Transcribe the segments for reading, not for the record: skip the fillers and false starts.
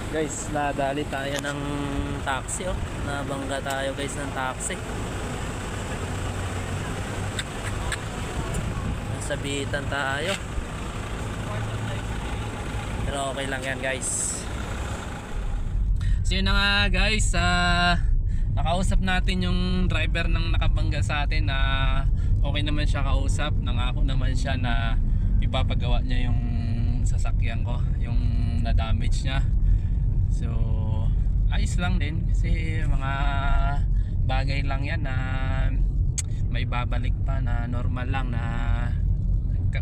Guys, nadali tayo ng taxi oh. Nabangga tayo guys ng taxi. Nasabitan tayo. Pero okay lang yan guys. So yun na nga guys, nakausap natin yung driver ng nakabangga sa atin na okay naman siya kausap. Nangako naman siya na ipapagawa niya yung sasakyan ko, yung na-damage niya. So ayos lang din kasi mga bagay lang yan na may babalik pa, na normal lang, na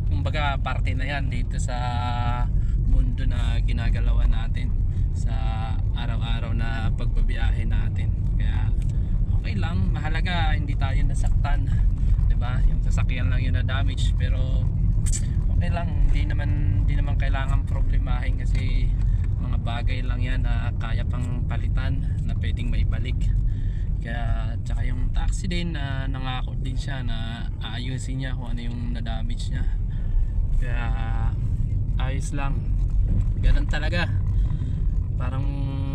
kumbaga parte na yan dito sa mundo na ginagalawan natin sa araw-araw na pagbabiyahe natin. Kaya okay lang, mahalaga hindi tayo nasaktan, 'di ba? Yung sasakyan lang yun na damage, pero okay lang, hindi naman kailangan problemahin kasi mga bagay lang yan na kaya pang palitan, na pwedeng maibalik. Kaya tsaka yung taxi din, nangako din siya na aayusin niya kung ano yung na-damage niya. Kaya ayos lang, ganun talaga. Parang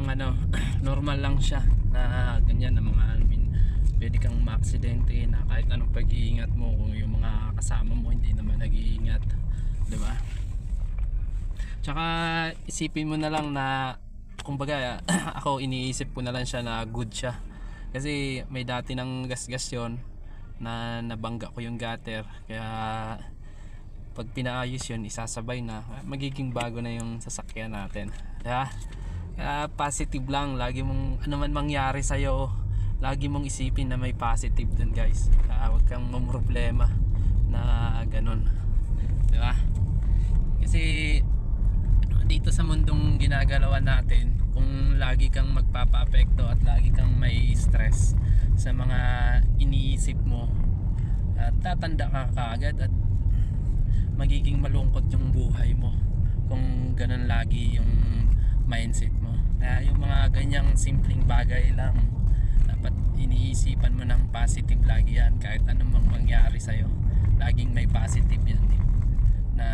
ano, normal lang siya na ganyan, na mga pwede kang ma-aksidente na kahit anong pag-iingat mo, kung yung mga kasama mo hindi naman nag-iingat, 'di ba? Tsaka isipin mo na lang na kumbaga ako iniisip ko na lang siya na good siya. Kasi may dati ng gasgas yon na nabangga ko yung gutter. Kaya pag pinaayos yun, isasabay na, magiging bago na yung sasakyan natin. Kaya positive lang. Lagi mong ano man mangyari sa'yo, lagi mong isipin na may positive dun guys. Huwag kang mamroblema na ganun, diba? Kasi dito sa mundong ginagalawan natin, kung lagi kang magpapa-apekto at lagi kang may stress sa mga iniisip mo, at tatanda ka kaagad at magiging malungkot yung buhay mo kung ganun lagi yung mindset mo. Kaya yung mga ganyang simpleng bagay lang, dapat iniisipan mo ng positive lagi yan. Kahit anong mangyari sa'yo, laging may positive yan na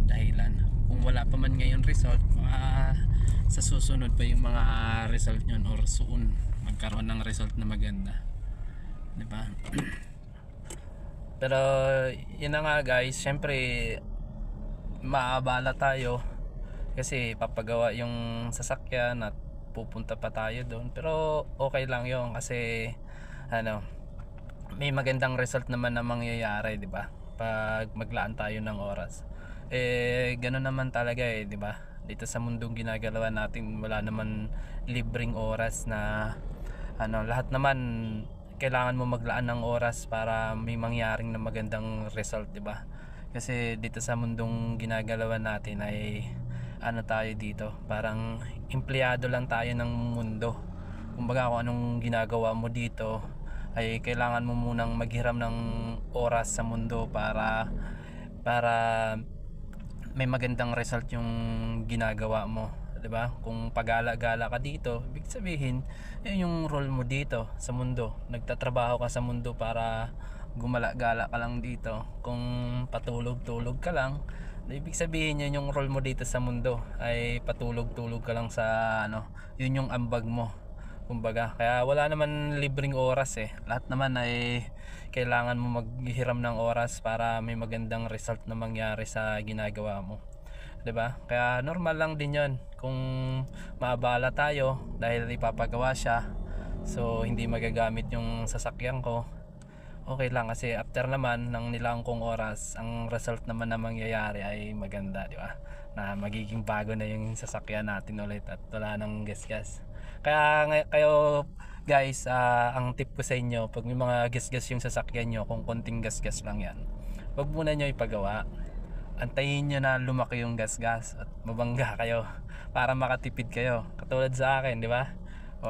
dahilan. Kung wala pa man ngayon result, sa susunod pa yung mga result nyon, or soon magkaroon ng result na maganda, diba? Pero yun na nga guys, syempre maabala tayo kasi papagawa yung sasakyan at pupunta pa tayo doon. Pero okay lang yun kasi ano, may magandang result naman na mangyayari, diba? Pag maglaan tayo ng oras. Ganoon naman talaga diba? Dito sa mundong ginagalawan natin, wala naman libreng oras na ano, lahat naman kailangan mo maglaan ng oras para may mangyaring na magandang result, diba? Kasi dito sa mundong ginagalawan natin ay ano tayo dito, parang empleyado lang tayo ng mundo. Kumbaga kung anong ginagawa mo dito ay kailangan mo munang maghiram ng oras sa mundo para may magandang result yung ginagawa mo, 'di ba? Kung pagala-gala ka dito, ibig sabihin, yun yung role mo dito sa mundo. Nagtatrabaho ka sa mundo para gumala-gala ka lang dito. Kung patulog-tulog ka lang, ibig sabihin yun yung role mo dito sa mundo, ay patulog-tulog ka lang sa ano, yun yung ambag mo. Kumbaga, kaya wala naman libreng oras Lahat naman ay kailangan mo maghiram ng oras para may magandang result na mangyari sa ginagawa mo, 'di ba? Kaya normal lang din 'yon kung maabala tayo dahil ipapagawa siya. So hindi magagamit yung sasakyan ko. Okay lang kasi after naman ng nilang kong oras, ang result naman na mangyayari ay maganda, 'di ba? Na magiging bago na yung sasakyan natin ulit at wala nang gasgas. Kaya kayo guys, ang tip ko sa inyo, pag may mga gasgas yung sasakyan nyo, kung konting gasgas lang yan, wag muna nyo ipagawa. Antayin nyo na lumaki yung gasgas at mabangga kayo para makatipid kayo. Katulad sa akin, di ba?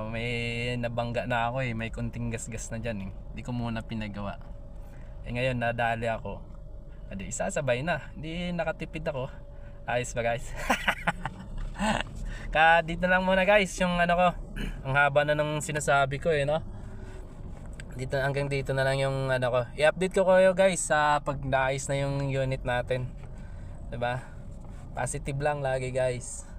May nabangga na ako may konting gasgas na dyan Hindi ko muna pinagawa. Ngayon nadali ako, adi isasabay na, hindi nakatipid ako. Ayos ba guys? Kaya dito lang muna guys yung ano ko. Ang haba na ng sinasabi ko no. Dito, hanggang dito na lang yung ano ko. I-update ko kayo guys sa pag naayos na yung unit natin, 'di ba? Positive lang lagi guys.